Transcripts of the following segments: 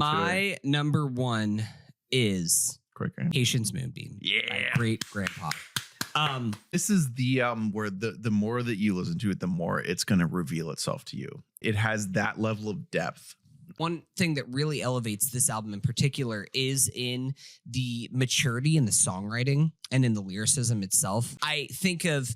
My number one is Quick. Patience Moonbeam. Yeah. Great grandpa. This is the album where the more that you listen to it, the more it's going to reveal itself to you. It has that level of depth. One thing that really elevates this album in particular is in the maturity in the songwriting and in the lyricism itself. I think of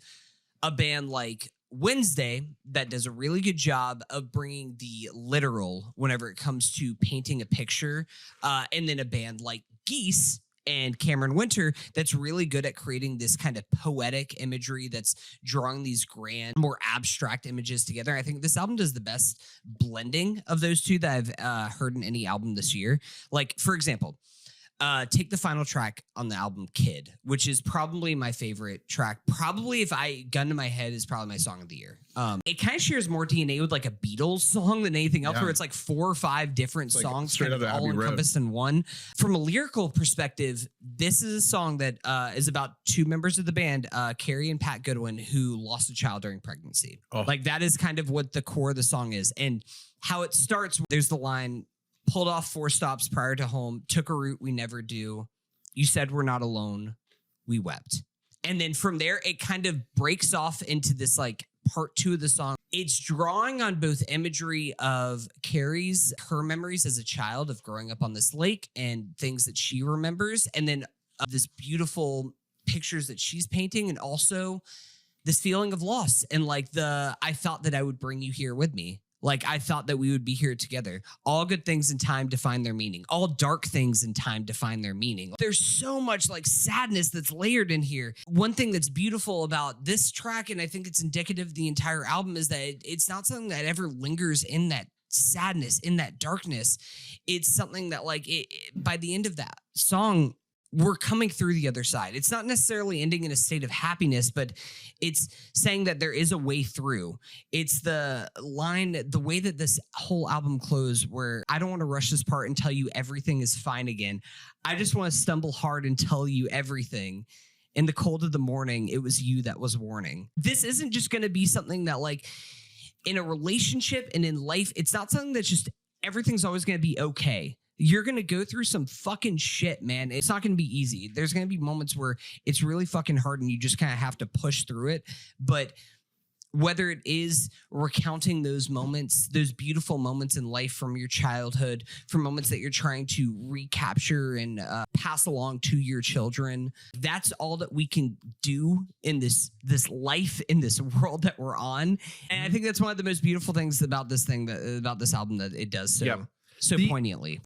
a band like Wednesday that does a really good job of bringing the literal whenever it comes to painting a picture. And then a band like Geese and Cameron Winter that's really good at creating this kind of poetic imagery that's drawing these grand, more abstract images together. I think this album does the best blending of those two that I've heard in any album this year. Like, for example, take the final track on the album, Kid, which is probably my favorite track. Probably, if I gun to my head, is probably my song of the year. It kind of shares more DNA with like a Beatles song than anything else, where it's like 4 or 5 different songs kind of all encompassed in one. From a lyrical perspective, this is a song that is about 2 members of the band, Carrie and Pat Goodwin, who lost a child during pregnancy. Like, that is kind of what the core of the song is. And how it starts, there's the line, pulled off 4 stops prior to home, took a route we never do. You said we're not alone. We wept. And then from there, it kind of breaks off into this like part 2 of the song. It's drawing on both imagery of Carrie's, her memories as a child of growing up on this lake and things that she remembers. And then this beautiful pictures that she's painting, and also this feeling of loss. And like I thought that I would bring you here with me. Like, I thought that we would be here together. All good things in time define their meaning. All dark things in time define their meaning. There's so much like sadness that's layered in here. One thing that's beautiful about this track, and I think it's indicative of the entire album, is that it's not something that ever lingers in that sadness, in that darkness. It's something that like by the end of that song, we're coming through the other side. It's not necessarily ending in a state of happiness, but it's saying that there is a way through. It's the line, the way that this whole album closed, where I don't want to rush this part and tell you everything is fine again. I just want to stumble hard and tell you everything. In the cold of the morning, it was you that was warning. This isn't just going to be something that like in a relationship and in life, it's not something that's just everything's always going to be okay. You're going to go through some fucking shit, man. It's not going to be easy. There's going to be moments where it's really fucking hard and you just kind of have to push through it. But whether it is recounting those moments, those beautiful moments in life from your childhood, from moments that you're trying to recapture and pass along to your children, that's all that we can do in this life, in this world that we're on. And I think that's one of the most beautiful things about this thing, about this album, that it does so poignantly.